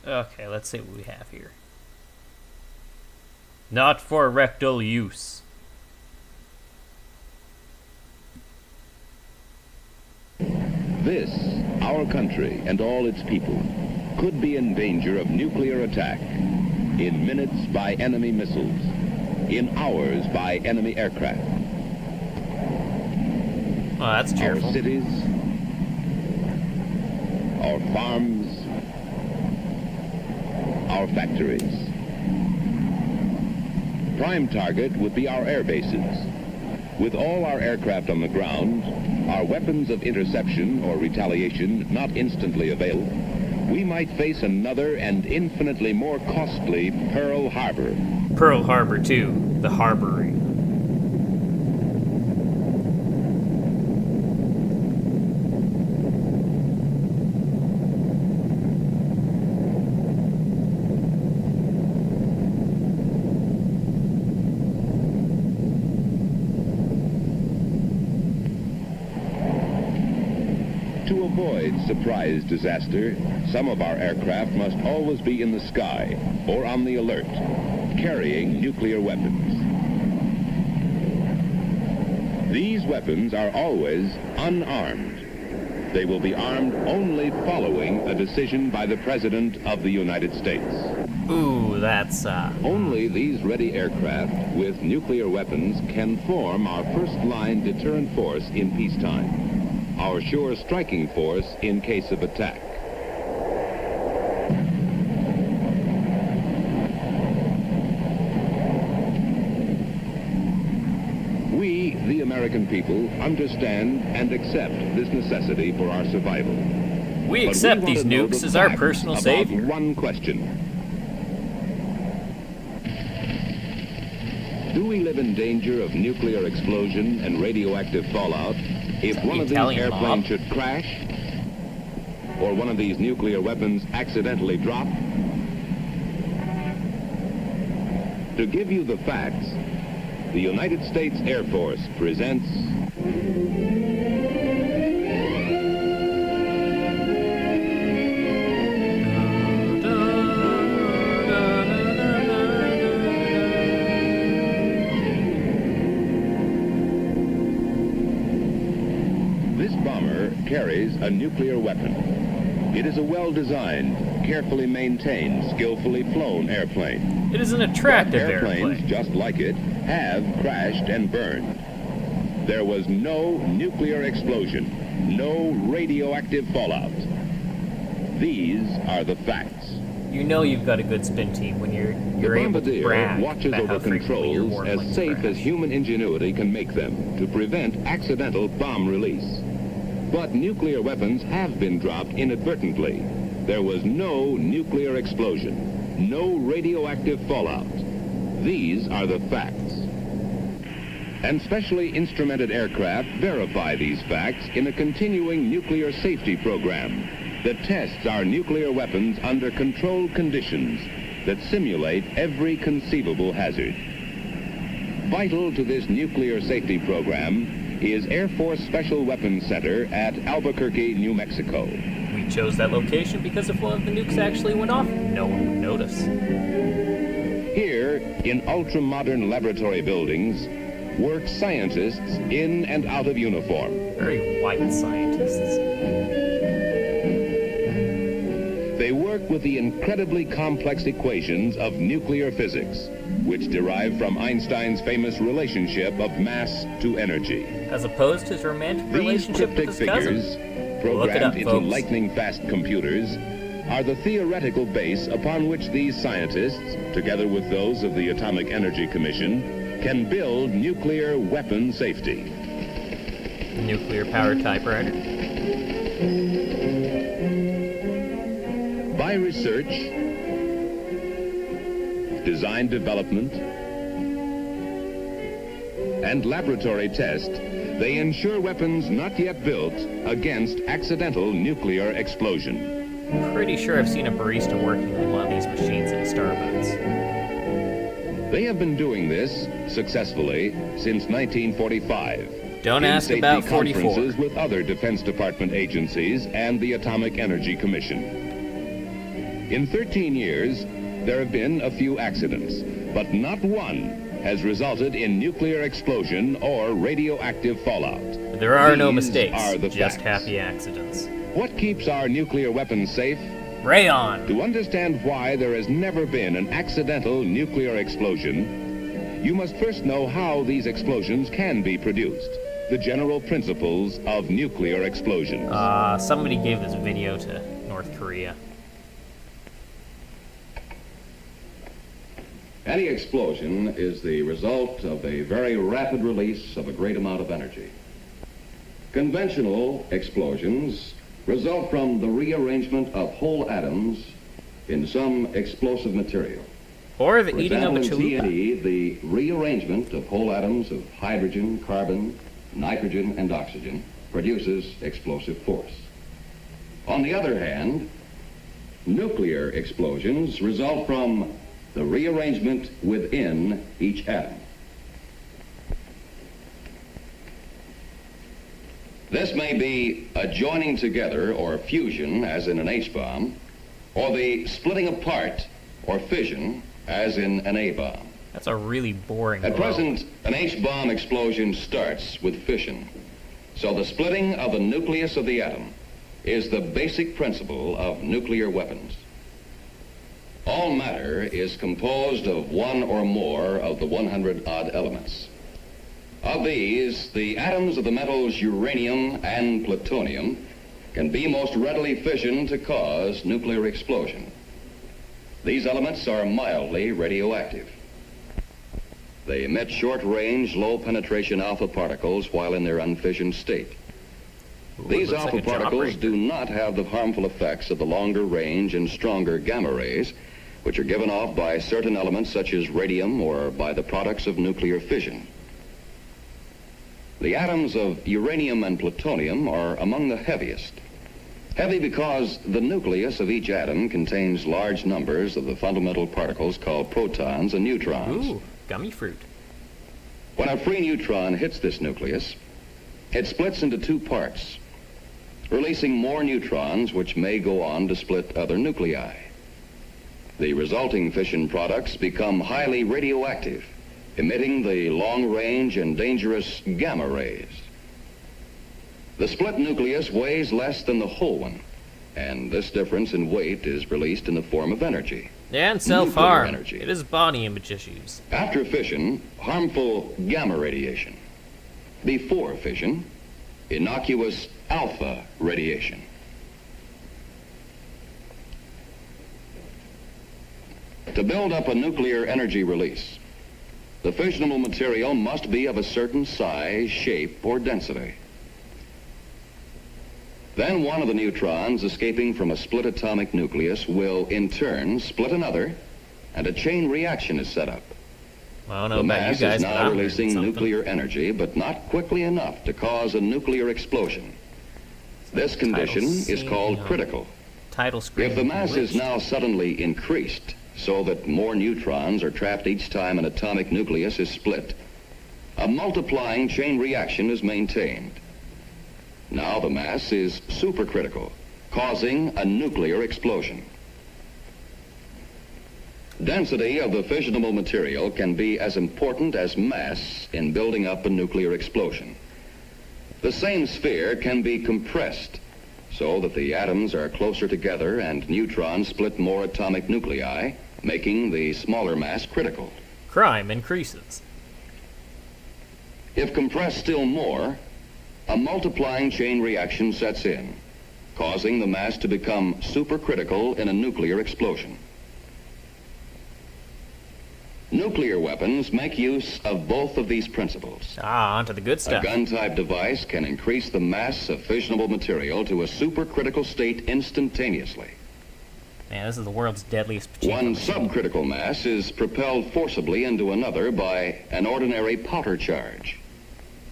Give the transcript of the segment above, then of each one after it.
Okay, let's see what we have here. Not for rectal use. This, our country and all its people, could be in danger of nuclear attack in minutes by enemy missiles, in hours by enemy aircraft. Oh, that's cheerful. Our cities, our farms, our factories. Prime target would be our air bases. With all our aircraft on the ground, our weapons of interception or retaliation not instantly available, we might face another and infinitely more costly Pearl Harbor. Pearl Harbor, too. The harboring. To avoid surprise disaster, some of our aircraft must always be in the sky or on the alert, carrying nuclear weapons. These weapons are always unarmed. They will be armed only following a decision by the President of the United States. Ooh, that's, Only these ready aircraft with nuclear weapons can form our first-line deterrent force in peacetime, our sure striking force in case of attack. We, the American people, understand and accept this necessity for our survival. we But accept want these to know nukes the as our facts personal about savior. one question. Do we live in danger of nuclear explosion and radioactive fallout if one of these Italian airplanes mob. should crash or one of these nuclear weapons accidentally drop? To give you the facts, the United States Air Force presents This bomber carries a nuclear weapon. It is a well-designed, carefully maintained, skillfully flown airplane. It is an attractive Airplanes airplane. just like it have crashed and burned. There was no nuclear explosion, no radioactive fallout. These are the facts. You know you've got a good spin team when you're The able to bombardier brag watches about how over frequently your controls as warplanes safe crash. as human ingenuity can make them to prevent accidental bomb release. But nuclear weapons have been dropped inadvertently. There was no nuclear explosion, no radioactive fallout. These are the facts. And specially instrumented aircraft verify these facts in a continuing nuclear safety program that tests our nuclear weapons under controlled conditions that simulate every conceivable hazard. Vital to this nuclear safety program is Air Force Special Weapons Center at Albuquerque, New Mexico. We chose that location because if one of the nukes actually went off, no one would notice. Here, in ultra-modern laboratory buildings, work scientists in and out of uniform. Very white scientists. They work with the incredibly complex equations of nuclear physics, which derive from Einstein's famous relationship of mass to energy. As opposed to his romantic These relationship with cryptic his figures, cousin. programmed Look it up, into folks. lightning-fast computers, are the theoretical base upon which these scientists, together with those of the Atomic Energy Commission, can build nuclear weapon safety. Nuclear powered typewriter. By research, design development, and laboratory test, they ensure weapons not yet built against accidental nuclear explosion. Pretty sure I've seen a barista working on one of these machines at a Starbucks. They have been doing this successfully since 1945. Don't in ask safety about 44. conferences with other Defense Department agencies and the Atomic Energy Commission. In 13 years, there have been a few accidents, but not one has resulted in nuclear explosion or radioactive fallout. There are no These mistakes, are the just facts. happy accidents. What keeps our nuclear weapons safe? Rayon! To understand why there has never been an accidental nuclear explosion, you must first know how these explosions can be produced. The general principles of nuclear explosions. Somebody gave this video to North Korea. Any explosion is the result of a very rapid release of a great amount of energy. Conventional explosions result from the rearrangement of whole atoms in some explosive material. Or the For eating of a example, in chalupa. TNT, the rearrangement of whole atoms of hydrogen, carbon, nitrogen, and oxygen produces explosive force. On the other hand, nuclear explosions result from the rearrangement within each atom. This may be a joining together or fusion, as in an H-bomb, or the splitting apart or fission, as in an A-bomb. That's a really boring At blow. present, an H-bomb explosion starts with fission. So the splitting of the nucleus of the atom is the basic principle of nuclear weapons. All matter is composed of one or more of the 100-odd elements. Of these, the atoms of the metals uranium and plutonium can be most readily fissioned to cause nuclear explosion. These elements are mildly radioactive. They emit short-range, low-penetration alpha particles while in their unfissioned state. Ooh, These looks like alpha a particles jawbreaker. do not have the harmful effects of the longer range and stronger gamma rays, which are given off by certain elements such as radium or by the products of nuclear fission. The atoms of uranium and plutonium are among the heaviest. Heavy because the nucleus of each atom contains large numbers of the fundamental particles called protons and neutrons. Ooh, gummy fruit. When a free neutron hits this nucleus, it splits into two parts, releasing more neutrons which may go on to split other nuclei. The resulting fission products become highly radioactive, emitting the long-range and dangerous gamma rays. The split nucleus weighs less than the whole one, and this difference in weight is released in the form of energy. And Nuclear self-harm. energy. It is body image issues. After fission, harmful gamma radiation. Before fission, innocuous alpha radiation. To build up a nuclear energy release, the fissionable material must be of a certain size, shape, or density. Then one of the neutrons escaping from a split atomic nucleus will, in turn, split another, and a chain reaction is set up. I don't know The about you mass guys, is but now I'm releasing learning something. nuclear energy, but not quickly enough to cause a nuclear explosion. This condition is called critical. Title screen. If the mass is glitched. now suddenly increased, so that more neutrons are trapped each time an atomic nucleus is split, a multiplying chain reaction is maintained. Now the mass is supercritical, causing a nuclear explosion. Density of the fissionable material can be as important as mass in building up a nuclear explosion. The same sphere can be compressed so that the atoms are closer together and neutrons split more atomic nuclei, making the smaller mass critical. Crime increases. If compressed still more, a multiplying chain reaction sets in, causing the mass to become supercritical in a nuclear explosion. Nuclear weapons make use of both of these principles. Onto the good A stuff. gun-type device can increase the mass of fissionable material to a supercritical state instantaneously. Man, this is the world's deadliest pachinko One machine. subcritical mass is propelled forcibly into another by an ordinary powder charge.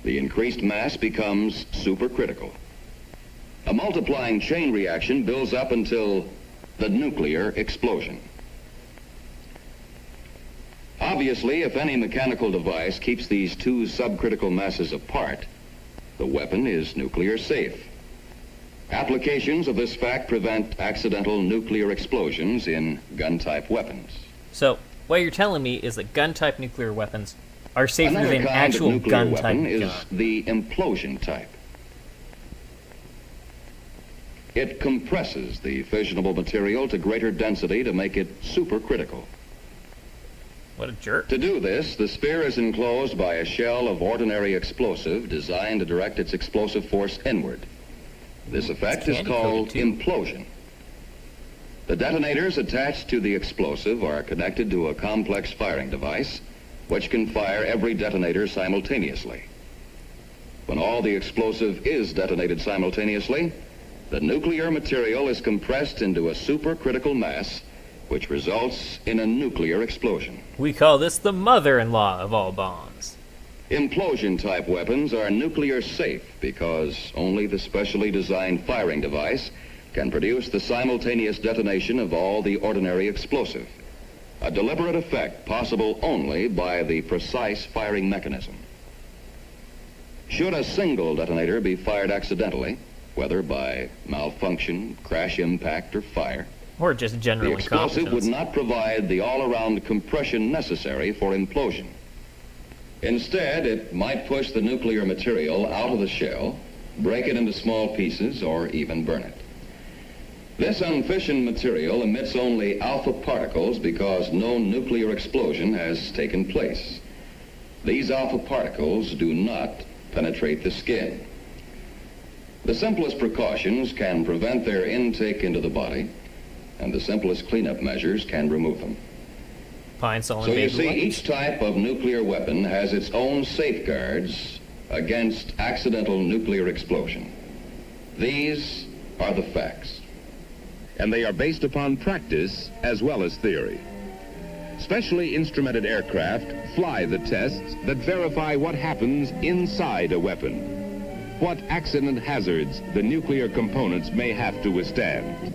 The increased mass becomes supercritical. A multiplying chain reaction builds up until the nuclear explosion. Obviously, if any mechanical device keeps these two subcritical masses apart, the weapon is nuclear safe. Applications of this fact prevent accidental nuclear explosions in gun-type weapons. So, what you're telling me is that gun-type nuclear weapons are safer Another than kind actual of nuclear gun-type weapon is gun. the implosion type. It compresses the fissionable material to greater density to make it supercritical. What a jerk. To do this, the sphere is enclosed by a shell of ordinary explosive designed to direct its explosive force inward. This effect is called implosion. The detonators attached to the explosive are connected to a complex firing device which can fire every detonator simultaneously. When all the explosive is detonated simultaneously, the nuclear material is compressed into a supercritical mass which results in a nuclear explosion. We call this the mother-in-law of all bombs. Implosion-type weapons are nuclear safe because only the specially designed firing device can produce the simultaneous detonation of all the ordinary explosive, a deliberate effect possible only by the precise firing mechanism. Should a single detonator be fired accidentally, whether by malfunction, crash impact, or fire, Or just general the explosive incompetence. would not provide the all-around compression necessary for implosion. Instead, it might push the nuclear material out of the shell, break it into small pieces, or even burn it. This unfissioned material emits only alpha particles because no nuclear explosion has taken place. These alpha particles do not penetrate the skin. The simplest precautions can prevent their intake into the body, and the simplest cleanup measures can remove them. Pine Sol So and you Baby see, White. each type of nuclear weapon has its own safeguards against accidental nuclear explosion. These are the facts. And they are based upon practice as well as theory. Specially instrumented aircraft fly the tests that verify what happens inside a weapon, what accident hazards the nuclear components may have to withstand.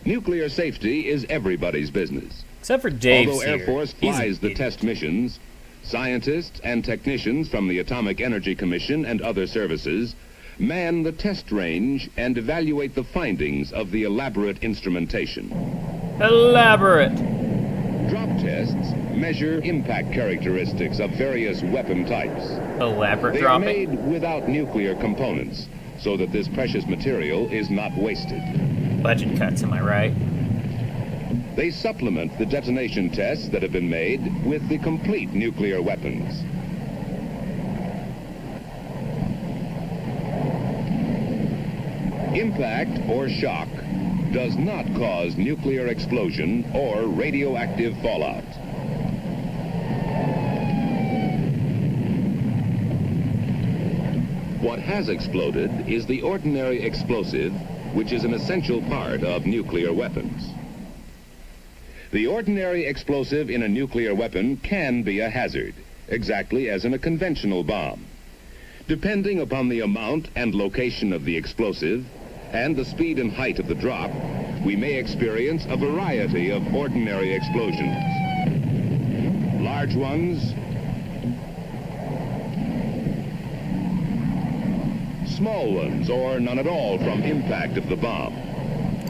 Nuclear safety is everybody's business. Except for Dave's Although Air here. Force He's an flies the idiot. test missions, scientists and technicians from the Atomic Energy Commission and other services man the test range and evaluate the findings of the elaborate instrumentation. Elaborate. Drop tests measure impact characteristics of various weapon types. Elaborate They are dropping. made without nuclear components so that this precious material is not wasted. Budget cuts, am I right? They supplement the detonation tests that have been made with the complete nuclear weapons. Impact or shock does not cause nuclear explosion or radioactive fallout. What has exploded is the ordinary explosive, which is an essential part of nuclear weapons. The ordinary explosive in a nuclear weapon can be a hazard, exactly as in a conventional bomb. Depending upon the amount and location of the explosive and the speed and height of the drop, we may experience a variety of ordinary explosions. Large ones, small ones, or none at all from impact of the bomb.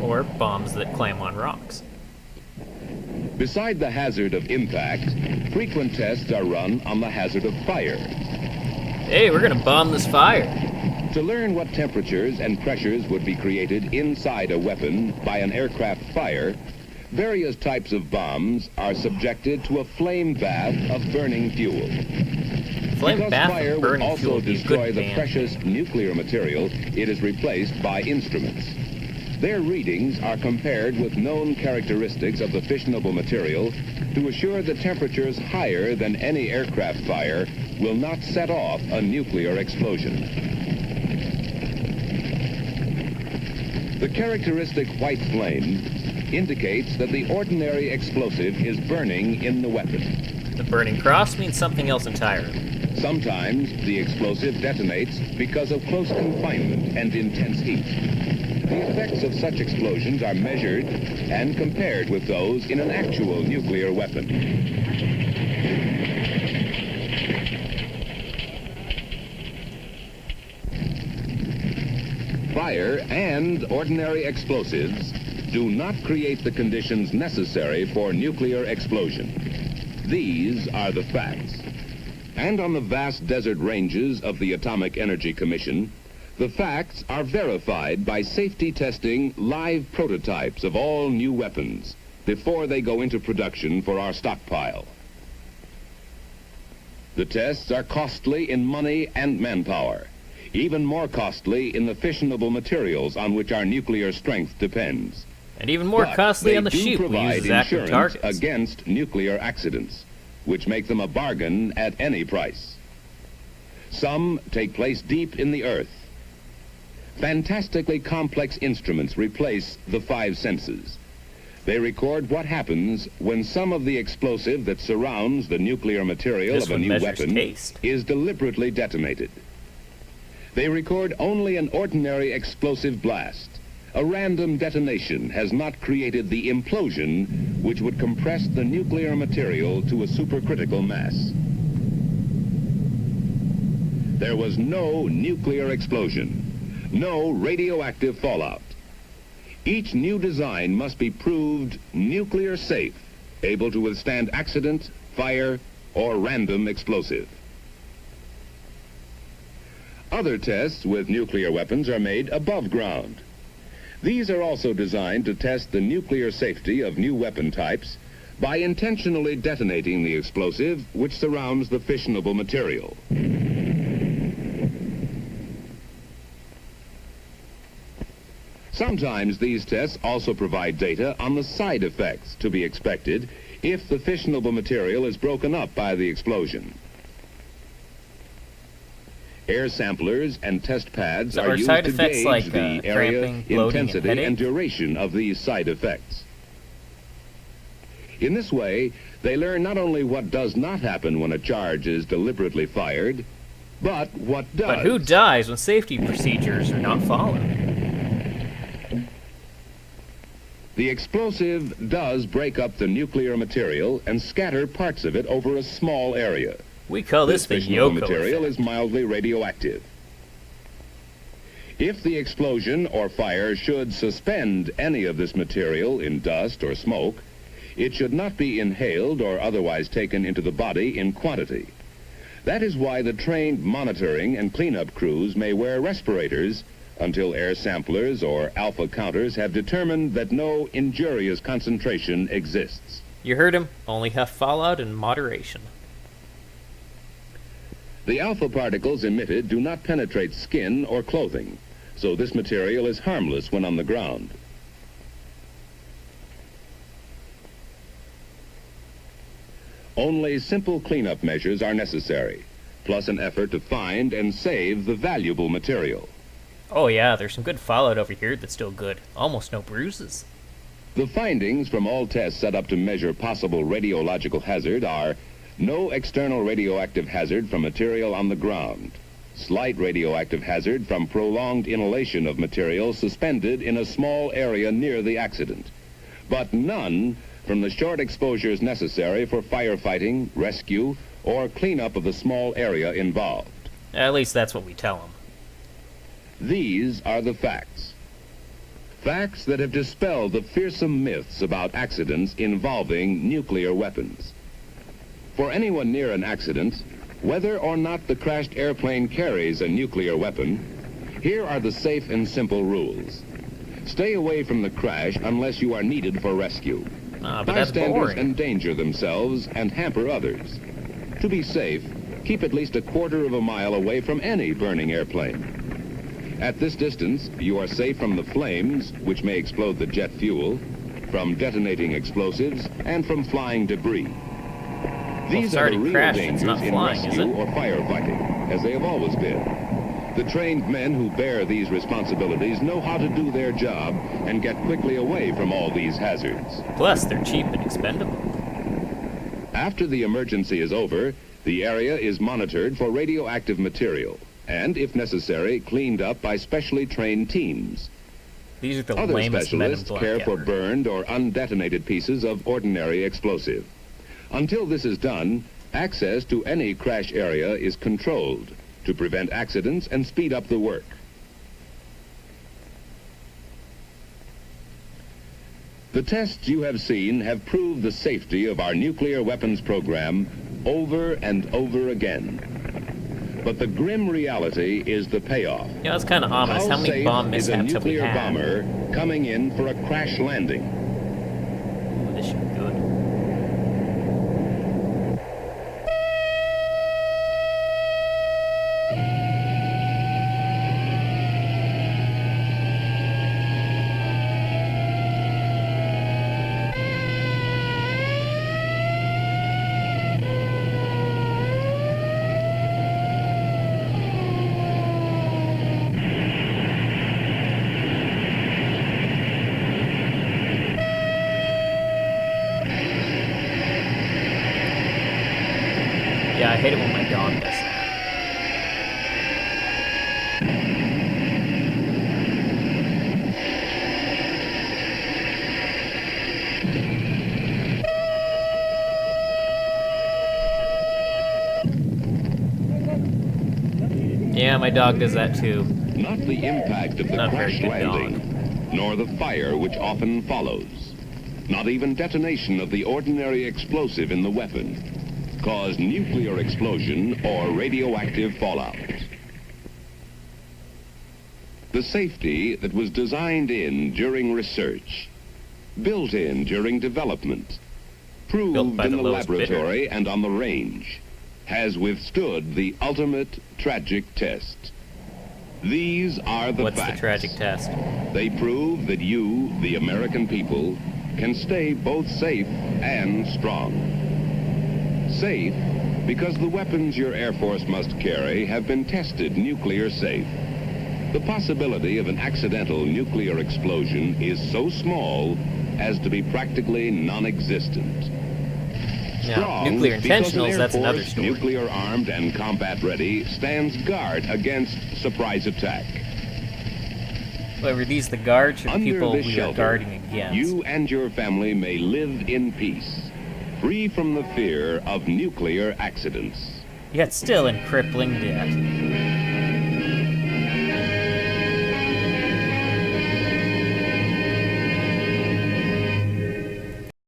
Or bombs that clam on rocks. Beside the hazard of impact, frequent tests are run on the hazard of fire. Hey, we're gonna bomb this fire. To learn what temperatures and pressures would be created inside a weapon by an aircraft fire, various types of bombs are subjected to a flame bath of burning fuel. Flame Because bath fire of would burning fuel also would be a destroy good the band. precious nuclear material, it is replaced by instruments. Their readings are compared with known characteristics of the fissionable material to assure that temperatures higher than any aircraft fire will not set off a nuclear explosion. The characteristic white flame indicates that the ordinary explosive is burning in the weapon. The burning cross means something else entirely. Sometimes the explosive detonates because of close confinement and intense heat. The effects of such explosions are measured and compared with those in an actual nuclear weapon. fire, and ordinary explosives do not create the conditions necessary for nuclear explosion. These are the facts. And on the vast desert ranges of the Atomic Energy Commission, the facts are verified by safety testing live prototypes of all new weapons before they go into production for our stockpile. The tests are costly in money and manpower, even more costly in the fissionable materials on which our nuclear strength depends. And even more But costly they on the do chute we provide use as active insurance targets. against nuclear accidents, which make them a bargain at any price. Some take place deep in the earth. Fantastically complex instruments replace the five senses. They record what happens when some of the explosive that surrounds the nuclear material This of a one new measures weapon taste. is deliberately detonated. They record only an ordinary explosive blast. A random detonation has not created the implosion which would compress the nuclear material to a supercritical mass. There was no nuclear explosion, no radioactive fallout. Each new design must be proved nuclear safe, able to withstand accident, fire, or random explosive. Other tests with nuclear weapons are made above ground. These are also designed to test the nuclear safety of new weapon types by intentionally detonating the explosive which surrounds the fissionable material. Sometimes these tests also provide data on the side effects to be expected if the fissionable material is broken up by the explosion. Air samplers and test pads So are are used side to effects gauge like, the area, cramping, bloating, and intensity, headache? and duration of these side effects. In this way, they learn not only what does not happen when a charge is deliberately fired, but what does. But who dies when safety procedures are not followed? The explosive does break up the nuclear material and scatter parts of it over a small area. We call this the fissionable Yoko material effect. is mildly radioactive. If the explosion or fire should suspend any of this material in dust or smoke, it should not be inhaled or otherwise taken into the body in quantity. That is why the trained monitoring and cleanup crews may wear respirators until air samplers or alpha counters have determined that no injurious concentration exists. You heard him. Only have fallout in moderation. The alpha particles emitted do not penetrate skin or clothing, so this material is harmless when on the ground. Only simple cleanup measures are necessary, plus an effort to find and save the valuable material. Oh yeah, there's some good fallout over here that's still good. Almost no bruises. The findings from all tests set up to measure possible radiological hazard are no external radioactive hazard from material on the ground, slight radioactive hazard from prolonged inhalation of material suspended in a small area near the accident, but none from the short exposures necessary for firefighting, rescue, or cleanup of the small area involved. At least that's what we tell them. These are the facts. Facts that have dispelled the fearsome myths about accidents involving nuclear weapons. For anyone near an accident, whether or not the crashed airplane carries a nuclear weapon, here are the safe and simple rules. Stay away from the crash unless you are needed for rescue. But that's Bystanders boring. endanger themselves and hamper others. To be safe, keep at least a quarter of a mile away from any burning airplane. At this distance, you are safe from the flames, which may explode the jet fuel, from detonating explosives, and from flying debris. These it's are the already real crashed, it's dangers not in flying, is rescue it? or firefighting, as they have always been. The trained men who bear these responsibilities know how to do their job and get quickly away from all these hazards. Plus, they're cheap and expendable. After the emergency is over, the area is monitored for radioactive material and, if necessary, cleaned up by specially trained teams. These are the Other lamest men in specialists black care for ever. burned or undetonated pieces of ordinary explosive. Until this is done, access to any crash area is controlled to prevent accidents and speed up the work. The tests you have seen have proved the safety of our nuclear weapons program over and over again. But the grim reality is the payoff. You know, it's kind of ominous. How many safe bomb is a mishaps have we nuclear had? bomber coming in for a crash landing? Ooh, this should be good. Yeah, I hate it when my dog does that. Yeah, my dog does that too. Not the impact of the Not very crash good landing, nor the fire which often follows. Not even detonation of the ordinary explosive in the weapon cause nuclear explosion or radioactive fallout. The safety that was designed in during research, built in during development, proved by in the the lowest bidder. laboratory and on the range, has withstood the ultimate tragic test. These are the What's facts. the tragic test? They prove that you, the American people, can stay both safe and strong. Safe because the weapons your Air Force must carry have been tested nuclear safe. The possibility of an accidental nuclear explosion is so small as to be practically non-existent. Now, nuclear because an intentionals, Air that's another Force, story. nuclear armed and combat ready, stands guard against surprise attack. Wait, were these the guards or the Under people this we are shelter, guarding against? you and your family may live in peace, free from the fear of nuclear accidents. Yet still in crippling debt.